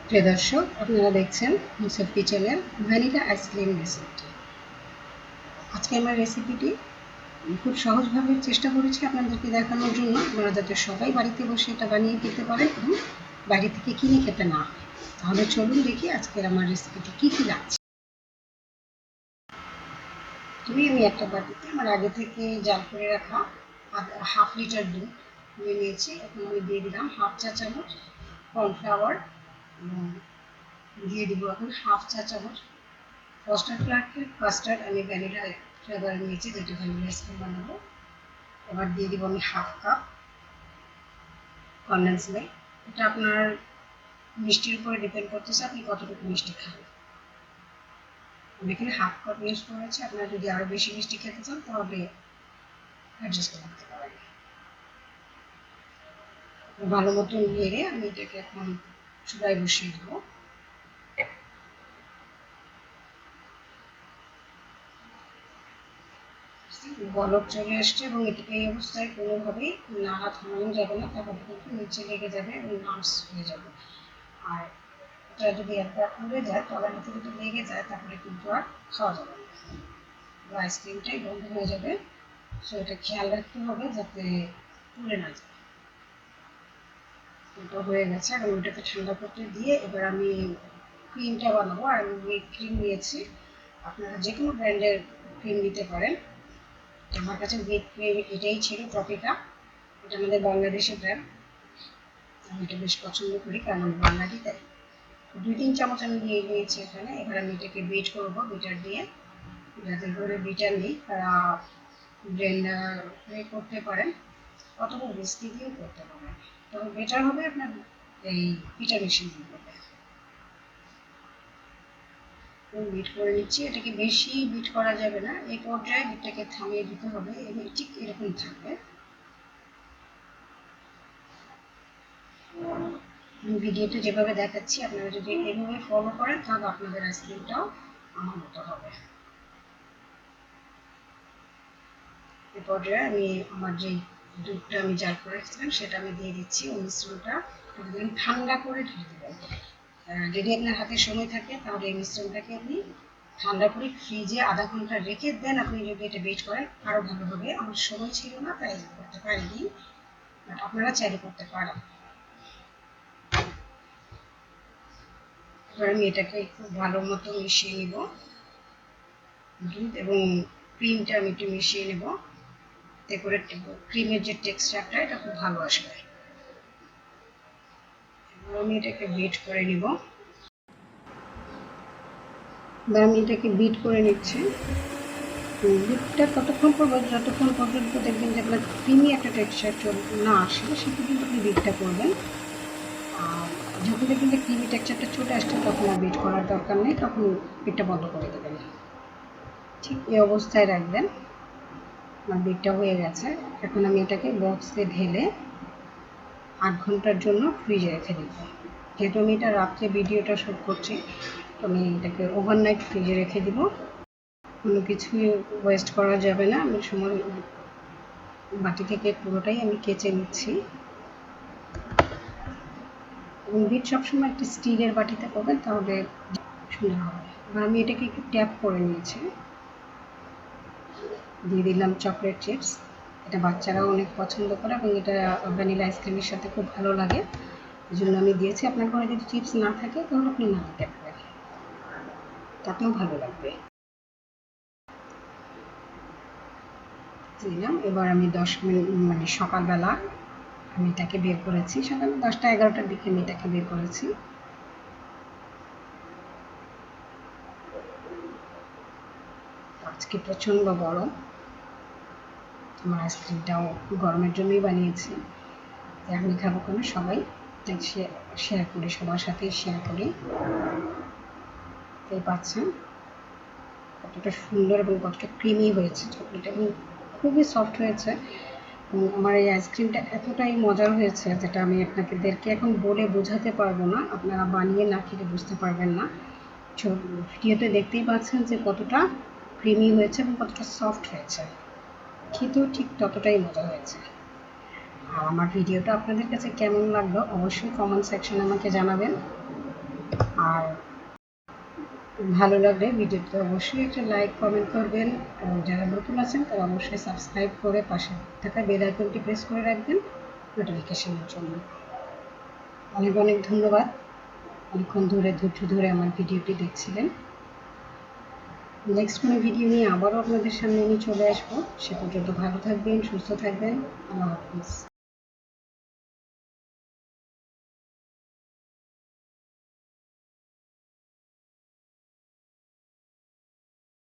প্রিয় দর্শক, আপনারা দেখছেন মুসাফ কিচেনের ভ্যানিলা আইসক্রিম রেসিপি। আজকে আমার রেসিপিটি খুব সহজভাবে চেষ্টা করেছি আপনাদেরকে দেখানোর জন্য, আপনারা যাতে সবাই বাড়িতে বসে এটা বানিয়ে খেতে পারেন এবং বাড়ি থেকে কিনে খেতে না হয়। তাহলে চলুন দেখি আজকের আমার রেসিপিটি কী কী লাগছে। আমি একটা বাটিতে আমার আগে থেকে জাল করে রাখা হাফ লিটার দুধ নিয়ে নিয়েছি। এখন আমি দিয়ে দিলাম হাফ চা চামচ কর্নফ্লাওয়ার, দিয়ে দিব এখন হাফ চা চামচ কাস্টার্ড। আমি ভ্যানিলা ফ্লেভার নিয়েছি, যেটা ভ্যানিলা আইসক্রিম বানাবো। এবার দিয়ে দিব আমি হাফ কাপ কনডেন্স মিল্ক। এটা আপনার মিষ্টির উপরে ডিপেন্ড করতেছে আপনি কতটুকু মিষ্টি খাবেন। আমি এখানে হাফ কাপ ইউজ করেছি, আপনারা যদি আরও বেশি মিষ্টি খেতে চান তাহলে অ্যাডজাস্ট করতে পারেন। ভালো মতো নেড়ে আমি এটাকে এখন চুলায় বসিয়ে দেবো। বলক চলে আসছে এবং এটাকে এই অবস্থায় কোনোভাবেই নাড়া থামানো যাবে না, তাহলে কিন্তু নিচে লেগে যাবে এবং নার্স হয়ে যাবে। আর এটা যদি একবার উড়ে যায়, তলার নিচে যদি লেগে যায়, তাহলে কিন্তু আর খাওয়া যাবে না, আইসক্রিমটাই বন্ধ হয়ে যাবে। সো এটা খেয়াল রাখতে হবে যাতে পুড়ে না যায়। এটা হয়ে গেছে, আর ওইটাকে ঠান্ডা করতে দিয়ে এবার আমি ক্রিমটা বানাবো। আর আমি হুইপ ক্রিম নিয়েছি, আপনারা যে কোনো ব্র্যান্ডের ক্রিম নিতে পারেন। আমার কাছে হুইপ ক্রিম এটাই ছিল, টপিকা। এটা আমাদের বাংলাদেশের ব্র্যান্ড। আমি এটা বেশ পছন্দ করি, কারণ আমি বাঙালি তাই। 2-3 চামচ আমি দিয়ে দিয়েছি এখানে। এবার আমি এটাকে বিট করবো বিটার দিয়ে। যাদের ঘরে বিটার নেই তারা ব্লেন্ডারে করতে পারেন, অথবা হুইস্কি দিয়েও করতে পারেন। তবে বেটার হবে আপনার এই পিঠা মেশিন দিয়ে করবে। বিট করে নিচ্ছি, এটাকে বেশি বিট করা যাবে না, এই পর্যায়ে বিটটাকে থামিয়ে দিতে হবে। ঠিক এরকম থাকবে। ভিডিওতে যেভাবে দেখাচ্ছি আপনারা যদি এভাবে ফলো করেন তাহলে আপনাদের আইসক্রিমটাও আমার মতো হবে। এ পর্যায়ে আমি আমার যে দুধটা আমি জাল করে রেখেছিলাম সেটা আমি দিয়ে দিচ্ছি। ওই মিশ্রণটা একদম ঠান্ডা করে ঢেলে দেবেন। যদি আপনার হাতে সময় থাকে তাহলে এই মিশ্রণটাকে আপনি ঠান্ডা করে ফ্রিজে আধা ঘন্টা রেখে দেন। আপনি যদি এটা বেট করেন আরও ভালো হবে। আমার সময় ছিল না তাই করতে পারিনি, বাট আপনারা চাইলে করতে পারেন। এবার আমি এটাকে খুব ভালো মতো মিশিয়ে নিব। দুধ এবং ক্রিমটা আমি একটু মিশিয়ে নেব, এতে করে ক্রিমের যে টেক্সচারটা এটা খুব ভালো আসবে। আমি এটাকে বিট করে নিব। এবার আমি এটাকে বিট করে নিচ্ছি। বিটটা ততক্ষণ করবো যতক্ষণ পর্যন্ত দেখবেন যে আপনার ক্রিমি একটা টেক্সচার না আসে, সে পর্যন্ত আপনি বিটটা করবেন। আর যখন দেখবেন যে ক্রিমি টেক্সচারটা চলে আসছে তখন আর বিট করার দরকার নেই, তখন বিটটা বন্ধ করে দেবেন। ঠিক এই অবস্থায় রাখবেন। আমার বিটটা হয়ে গেছে। এখন আমি এটাকে বক্সে ঢেলে 8 ঘন্টার জন্য ফ্রিজে রেখে দেব। যেহেতু আমি এটা রাত্রে ভিডিওটা শ্যুট করছি, আমি এটাকে ওভারনাইট ফ্রিজে রেখে দিব। কোনো কিছুই ওয়েস্ট করা যাবে না। আমি সময় বাটি থেকে পুরোটাই আমি কেচে নিচ্ছি। এবং বিট সবসময় একটা স্টিলের বাটিতে করবেন, তাহলে সুন্দর হবে। এবার আমি এটাকে একটু ট্যাপ করে নিয়েছি। দিয়ে দিলাম চকলেট চিপস। এটা বাচ্চারাও অনেক পছন্দ করে এবং এটা ভ্যানিলা আইসক্রিমের সাথে খুব ভালো লাগে, এই জন্য আমি দিয়েছি। আপনার ঘরে যদি চিপস না থাকে তাহলে আপনি না দিতে পারেন, তাতেও ভালো লাগবে। দিলাম। এবার আমি 10 মিনিট মানে সকালবেলা আমি এটাকে বের করেছি, সকাল 10টা-11টার দিকে আমি এটাকে বের করেছি। আজকে প্রচণ্ড গরম, আমার আইসক্রিমটাও গরমের জন্যই বানিয়েছি। আমি খাবো কেন, সবাই শেয়ার করি, সবার সাথেই শেয়ার করি। তাই পাচ্ছেন কতটা সুন্দর এবং কতটা ক্রিমি হয়েছে চকলেট, এবং খুবই সফট হয়েছে। আমার এই আইসক্রিমটা এতটাই মজার হয়েছে যেটা আমি আপনাদেরকে এখন বলে বোঝাতে পারবো না, আপনারা বানিয়ে না খেলে বুঝতে পারবেন না। ভিডিওতে দেখতেই পাচ্ছেন যে কতটা ক্রিমি হয়েছে এবং কতটা সফট হয়েছে, খেতেও ঠিক ততটাই মজা হয়েছে। আর আমার ভিডিওটা আপনাদের কাছে কেমন লাগলো অবশ্যই কমেন্ট সেকশনে আমাকে জানাবেন। আর ভালো লাগলে ভিডিওতে অবশ্যই একটা লাইক কমেন্ট করবেন, এবং যারা নতুন আছেন তারা অবশ্যই সাবস্ক্রাইব করে পাশে থাকা বেল আইকনটি প্রেস করে রাখবেন নোটিফিকেশনের জন্য। অনেক অনেক ধন্যবাদ, অনেকক্ষণ ধরে ধৈর্য ধরে আমার ভিডিওটি দেখছিলেন। নেক্সট কোনো ভিডিও নিয়ে আবারও আপনাদের সামনে আমি চলে আসবো। সে পর্যন্ত ভালো থাকবেন, সুস্থ থাকবেন। আল্লাহ হাফিজ।